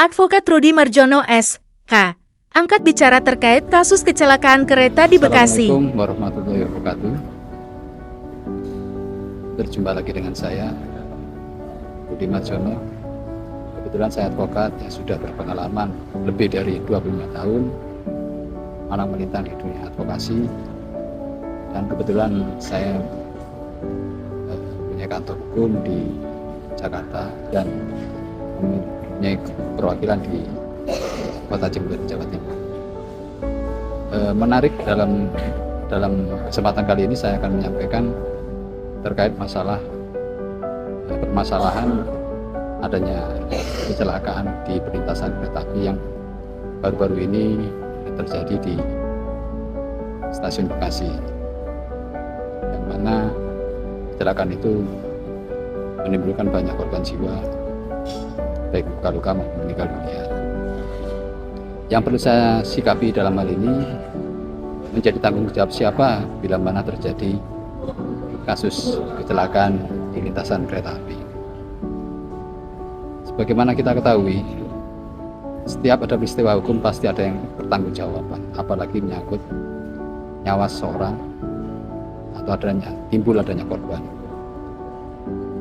Advokat Rudi Marjono S.K. angkat bicara terkait kasus kecelakaan kereta di Bekasi. Assalamualaikum warahmatullahi wabarakatuh. Berjumpa lagi dengan saya, Rudi Marjono. Kebetulan saya advokat yang sudah berpengalaman lebih dari 25 tahun malang melintang di dunia advokasi, dan kebetulan saya punya kantor hukum di Jakarta dan mempunyai perwakilan di Kota Jember, Jawa Timur. Menarik dalam kesempatan kali ini saya akan menyampaikan terkait permasalahan adanya kecelakaan di perlintasan kereta api yang baru-baru ini terjadi di stasiun Bekasi, yang mana kecelakaan itu menimbulkan banyak korban jiwa, baik luka-luka maupun meninggal dunia. Yang perlu saya sikapi dalam hal ini, menjadi tanggung jawab siapa bila mana terjadi kasus kecelakaan di lintasan kereta api. Sebagaimana kita ketahui, setiap ada peristiwa hukum pasti ada yang bertanggungjawaban, apalagi menyangkut nyawa seseorang atau timbul adanya korban.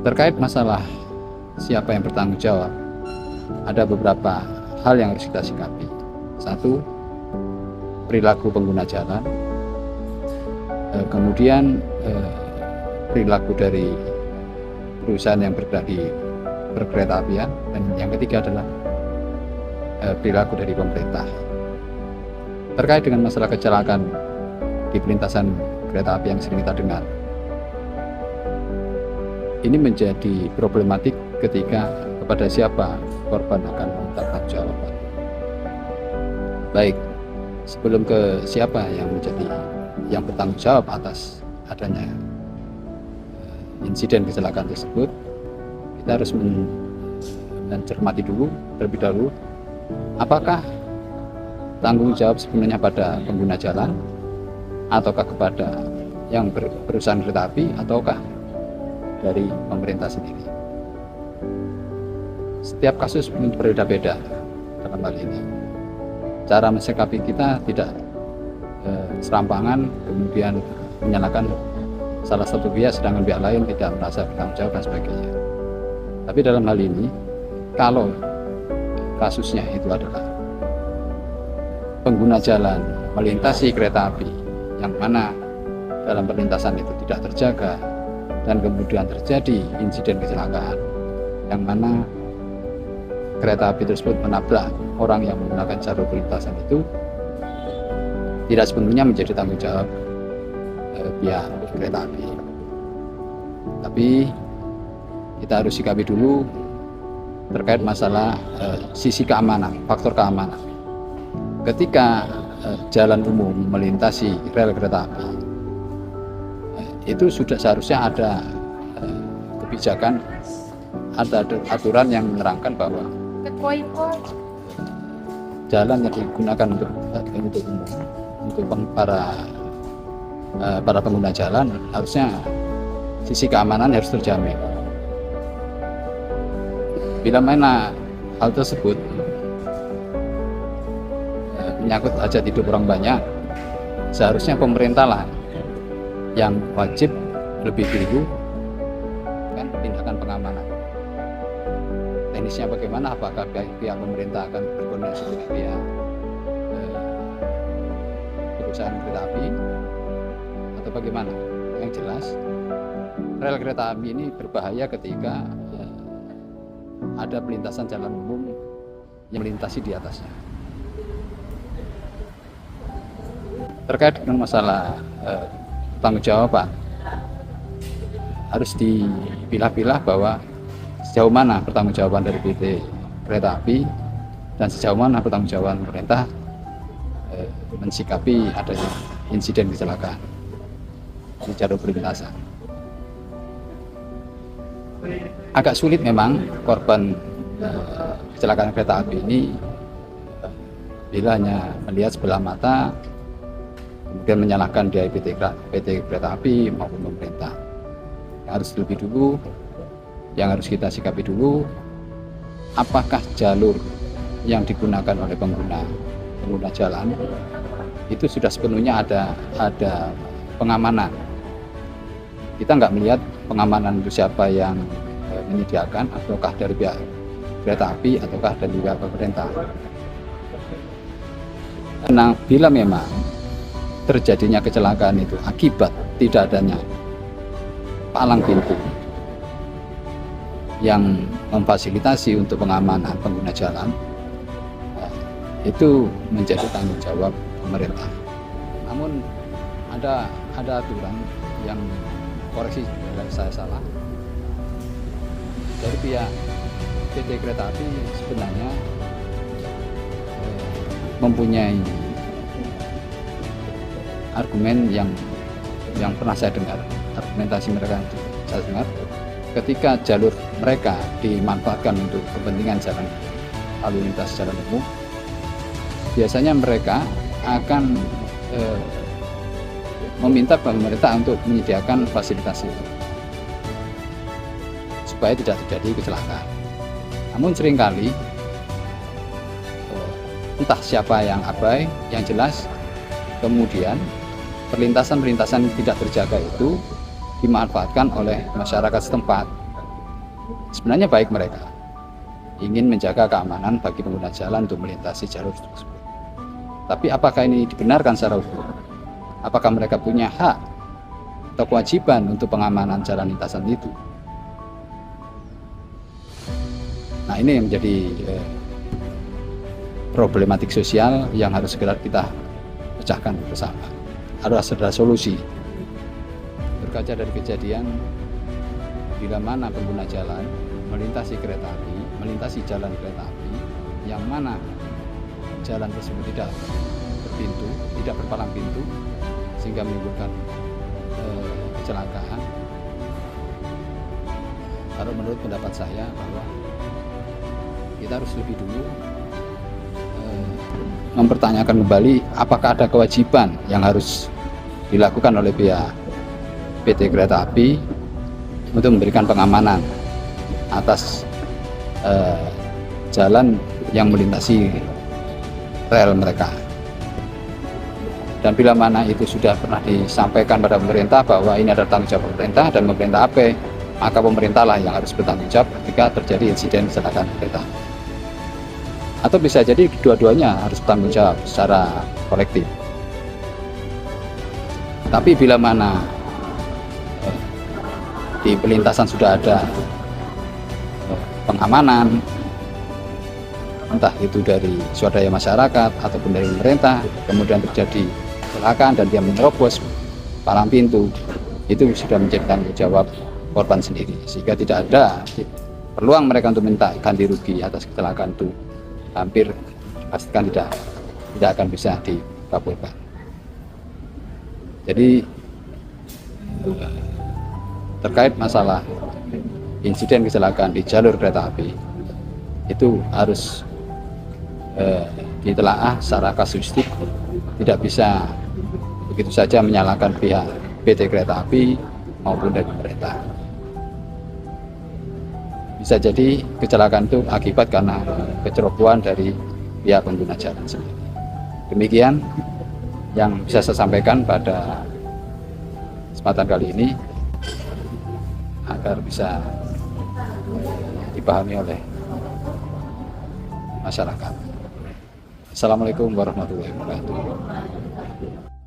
Terkait masalah siapa yang bertanggung jawab, ada beberapa hal yang harus kita sikapi. Satu, perilaku pengguna jalan, kemudian perilaku dari perusahaan yang bergerak di perkereta apian, dan yang ketiga adalah perilaku dari pemerintah. Terkait dengan masalah kecelakaan di perlintasan kereta api yang sering kita dengar, ini menjadi problematik ketika kepada siapa korban akan meminta pertanggungjawaban. Baik, sebelum ke siapa yang bertanggung jawab atas adanya insiden kecelakaan tersebut, kita harus mencermati dulu terlebih dahulu, apakah tanggung jawab sebenarnya pada pengguna jalan, ataukah kepada yang perusahaan kereta api, ataukah dari pemerintah sendiri. Setiap kasus berbeda-beda dalam hal ini. Cara mensikapi kita tidak serampangan kemudian menyalahkan salah satu pihak sedangkan pihak lain tidak merasa bertanggung jawab dan sebagainya. Tapi dalam hal ini, kalau kasusnya itu adalah pengguna jalan melintasi kereta api yang mana dalam perlintasan itu tidak terjaga dan kemudian terjadi insiden kecelakaan yang mana kereta api tersebut menabrak orang yang menggunakan jalur perlintasan, itu tidak sepenuhnya menjadi tanggung jawab pihak kereta api. Tapi kita harus sikapi dulu terkait masalah sisi keamanan, faktor keamanan. Ketika jalan umum melintasi rel kereta api, itu sudah seharusnya ada kebijakan, ada aturan yang menerangkan bahwa jalan yang digunakan untuk para pengguna jalan harusnya sisi keamanan harus terjamin. Bila mana hal tersebut menyangkut hajat hidup orang banyak, seharusnya pemerintah lah yang wajib lebih dulu kan tindakan pengamanan. Teknisnya bagaimana? Apakah pihak pemerintah akan berkoordinasi dengan pihak perusahaan kereta api atau bagaimana? Yang jelas, rel kereta api ini berbahaya ketika ada pelintasan jalan umum yang melintasi di atasnya. Terkait dengan masalah tanggung jawaban, harus dipilah-pilah bahwa sejauh mana pertanggungjawaban dari PT Kereta Api dan sejauh mana pertanggungjawaban pemerintah mensikapi adanya insiden kecelakaan di jalur perlintasan. Agak sulit memang korban kecelakaan kereta api ini bila hanya melihat sebelah mata kemudian menyalahkan dari PT Kereta Api maupun pemerintah. Yang harus kita sikapi dulu, apakah jalur yang digunakan oleh pengguna jalan itu sudah sepenuhnya ada pengamanan. Kita nggak melihat pengamanan itu siapa yang menyediakan, ataukah dari pihak kereta api ataukah dari pihak pemerintah. Nah, bila memang terjadinya kecelakaan itu akibat tidak adanya palang pintu yang memfasilitasi untuk pengamanan pengguna jalan, itu menjadi tanggung jawab pemerintah. Namun ada aturan yang, koreksi bila saya salah, dari pihak PT Kereta Api sebenarnya mempunyai argumen yang pernah saya dengar, argumentasi mereka saya dengar, ketika jalur mereka dimanfaatkan untuk kepentingan jalan lalu lintas jalan umum, biasanya mereka akan meminta pemerintah untuk menyediakan fasilitas itu supaya tidak terjadi kecelakaan. Namun seringkali entah siapa yang abai, yang jelas kemudian perlintasan tidak terjaga itu dimanfaatkan oleh masyarakat setempat. Sebenarnya baik mereka ingin menjaga keamanan bagi pengguna jalan untuk melintasi jalur tersebut. Tapi apakah ini dibenarkan secara hukum? Apakah mereka punya hak atau kewajiban untuk pengamanan jalan lintasan itu? Nah, ini yang menjadi problematik sosial yang harus segera kita pecahkan bersama. Harus ada solusi. Berkaca dari kejadian bila mana pengguna jalan melintasi kereta api, melintasi jalan kereta api, yang mana jalan tersebut tidak berpintu, tidak berpalang pintu, sehingga menimbulkan kecelakaan. Kalau menurut pendapat saya bahwa kita harus lebih dulu mempertanyakan kembali apakah ada kewajiban yang harus dilakukan oleh pihak PT Kereta Api untuk memberikan pengamanan atas jalan yang melintasi rel mereka. Dan bila mana itu sudah pernah disampaikan pada pemerintah bahwa ini adalah tanggung jawab pemerintah dan pemerintah apa, maka pemerintahlah yang harus bertanggung jawab ketika terjadi insiden kecelakaan kereta. Atau bisa jadi dua-duanya harus bertanggung jawab secara kolektif. Tapi bila mana di pelintasan sudah ada pengamanan, entah itu dari swadaya masyarakat ataupun dari pemerintah, kemudian terjadi kecelakaan dan dia menerobos palang pintu, itu sudah menjadi tanggung jawab korban sendiri, sehingga tidak ada peluang mereka untuk minta ganti rugi atas kecelakaan itu. Hampir pastikan tidak akan bisa dikabulkan. Jadi terkait masalah insiden kecelakaan di jalur kereta api itu harus ditelaah secara kasuistik, tidak bisa begitu saja menyalahkan pihak PT Kereta Api maupun dari pemerintah. Bisa jadi kecelakaan itu akibat karena kecerobohan dari pihak pengguna jalan sendiri. Demikian yang bisa saya sampaikan pada kesempatan kali ini agar bisa dipahami oleh masyarakat. Assalamualaikum warahmatullahi wabarakatuh.